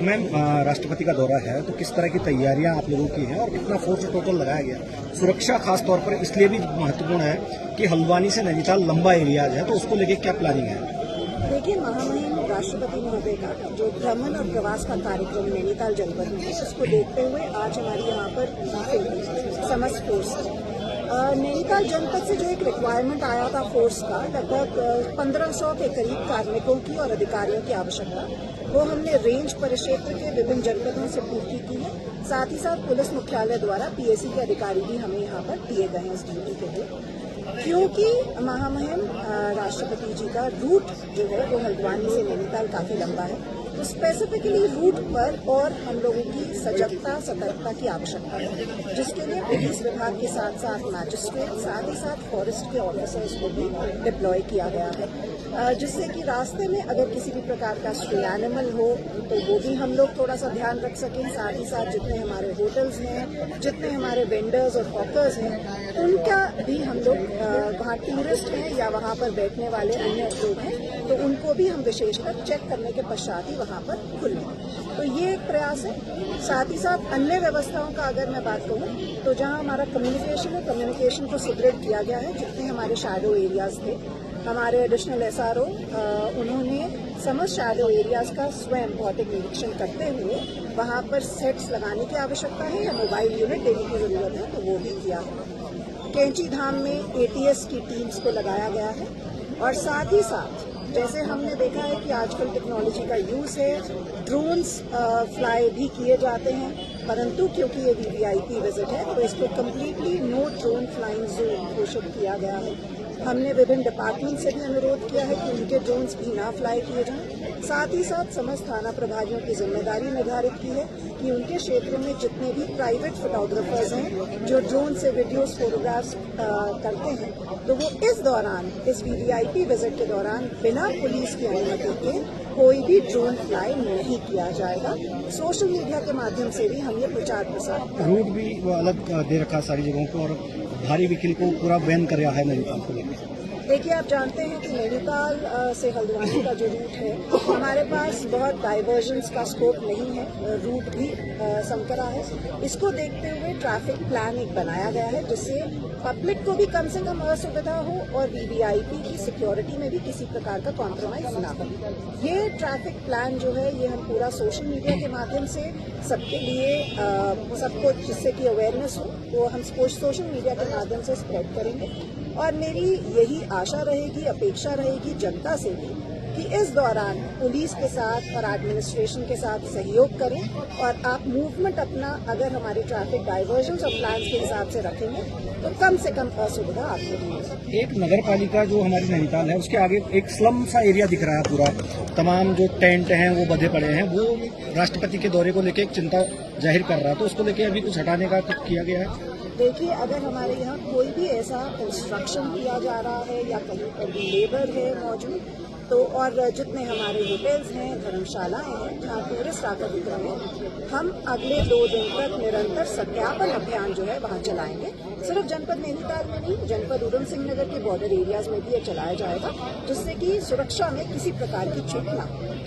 Ma'am, राष्ट्रपति का दौरा है तो किस तरह की तैयारियां आप लोगों की हैं और कितना फोर्स टोटल लगाया गया? सुरक्षा खास तौर पर इसलिए भी महत्वपूर्ण है कि हल्द्वानी से नैनीताल लंबा एरियाज है, तो उसको लेके क्या प्लानिंग है? देखिए, महामहिम राष्ट्रपति महोदय का जो भ्रमण और प्रवास का कार्यक्रम नैनीताल जनपद में है, उसको देखते हुए आज हमारी यहाँ पर समस्त फोर्स नैनीताल जनपद से जो एक रिक्वायरमेंट आया था फोर्स का, लगभग 1500 के करीब कार्मिकों की और अधिकारियों की आवश्यकता, वो हमने रेंज परिक्षेत्र के विभिन्न जनपदों से पूर्ति की है। साथ ही साथ पुलिस मुख्यालय द्वारा पीएसी के अधिकारी भी हमें यहाँ पर दिए गए हैं इस ड्यूटी के लिए, क्योंकि महामहिम राष्ट्रपति जी का रूट जो है वो हल्द्वानी से नैनीताल काफी लंबा है, तो स्पेसिफिकली रूट पर और हम लोगों की सजगता सतर्कता की आवश्यकता है, जिसके लिए पुलिस विभाग के साथ साथ मैजिस्ट्रेट, साथ ही साथ फॉरेस्ट के ऑफिसर्स को भी डिप्लॉय किया गया है, जिससे कि रास्ते में अगर किसी भी प्रकार का स्ट्रे एनिमल हो तो वो भी हम लोग थोड़ा सा ध्यान रख सकें। साथ ही साथ जितने हमारे होटल्स हैं, जितने हमारे वेंडर्स और हॉकर्स हैं, उनका भी हम लोग वहाँ टूरिस्ट हैं या वहाँ पर बैठने वाले अन्य लोग हैं, तो उनको भी हम विशेषकर चेक करने के पश्चात ही वहाँ पर खुलें। तो ये एक प्रयास है। साथ ही साथ अन्य व्यवस्थाओं का अगर मैं बात करूँ तो जहाँ हमारा कम्युनिकेशन है, कम्युनिकेशन को सुदृढ़ किया गया है। जितने हमारे शैडो एरियाज थे, हमारे एडिशनल एसआरओ उन्होंने समस्त शैडो एरियाज का स्वयं भौतिक निरीक्षण करते हुए वहाँ पर सेट्स लगाने की आवश्यकता है या मोबाइल यूनिट देने की जरूरत है तो वो भी किया है। कैंची धाम में एटीएस की टीम्स को लगाया गया है और साथ ही साथ जैसे हमने देखा है कि आजकल टेक्नोलॉजी का यूज है, ड्रोन्स फ्लाई भी किए जाते हैं, परंतु क्योंकि ये वीवीआईपी विजिट है तो इसको completely no drone flying zone घोषित किया गया है। हमने विभिन्न डिपार्टमेंट से भी अनुरोध किया है कि उनके ड्रोन्स भी ना फ्लाई किए जाएं। साथ ही साथ समस्त थाना प्रभारियों की जिम्मेदारी निर्धारित की है कि उनके क्षेत्र में जितने भी प्राइवेट फोटोग्राफर्स हैं जो ड्रोन से वीडियोस फोटोग्राफ्स करते हैं, तो वो इस दौरान, इस वीवीआईपी विजिट के दौरान बिना पुलिस की अनुमति के कोई भी ड्रोन फ्लाई नहीं किया जाएगा। सोशल मीडिया के माध्यम से भी हम ये प्रचार प्रसार रूट भी वो अलग दे रखा सारी जगहों को और भारी व्हीकल को पूरा बैन कर रहा है नैनीताल को लेकर। देखिए, आप जानते हैं कि नैनीताल से हल्द्वानी का जो रूट है, हमारे पास बहुत डाइवर्जन्स का स्कोप नहीं है, रूट भी संकरा है। इसको देखते हुए ट्रैफिक प्लान एक बनाया गया है जिससे पब्लिक को भी कम से कम असुविधा हो और वीवीआईपी की सिक्योरिटी में भी किसी प्रकार का कॉम्प्रोमाइज ना हो। ये ट्रैफिक प्लान जो है ये हम पूरा सोशल मीडिया के माध्यम से सबके लिए सबको, जिससे कि अवेयरनेस हो, तो हम सोशल मीडिया के माध्यम से स्प्रेड करेंगे। और मेरी यही आशा रहेगी, अपेक्षा रहेगी जनता से भी कि इस दौरान पुलिस के साथ और एडमिनिस्ट्रेशन के साथ सहयोग करें और आप मूवमेंट अपना अगर हमारे ट्रैफिक डाइवर्जन्स और प्लान्स के हिसाब से रखेंगे तो कम से कम असुविधा आपको होगी। एक नगर पालिका जो हमारी नैनीताल है उसके आगे एक स्लम सा एरिया दिख रहा है पूरा, तमाम जो टेंट हैं वो बंधे पड़े हैं, वो राष्ट्रपति के दौरे को लेकर एक चिंता जाहिर कर रहा है, तो उसको लेकर अभी कुछ हटाने का कुछ किया गया है? देखिए, अगर हमारे यहाँ कोई भी ऐसा इंस्ट्रक्शन किया जा रहा है या कहीं पर भी लेबर है मौजूद, तो और जितने हमारे होटल्स हैं, धर्मशालाएं हैं जहाँ टूरिस्ट आकर रुक रहे हैं, हम अगले 2 दिन तक निरंतर सत्यापन अभियान जो है वहाँ चलाएंगे। सिर्फ जनपद नैनीताल में नहीं, जनपद उधम सिंह नगर के बॉर्डर एरियाज में भी ये चलाया जाएगा, जिससे कि सुरक्षा में किसी प्रकार की चूक ना हो।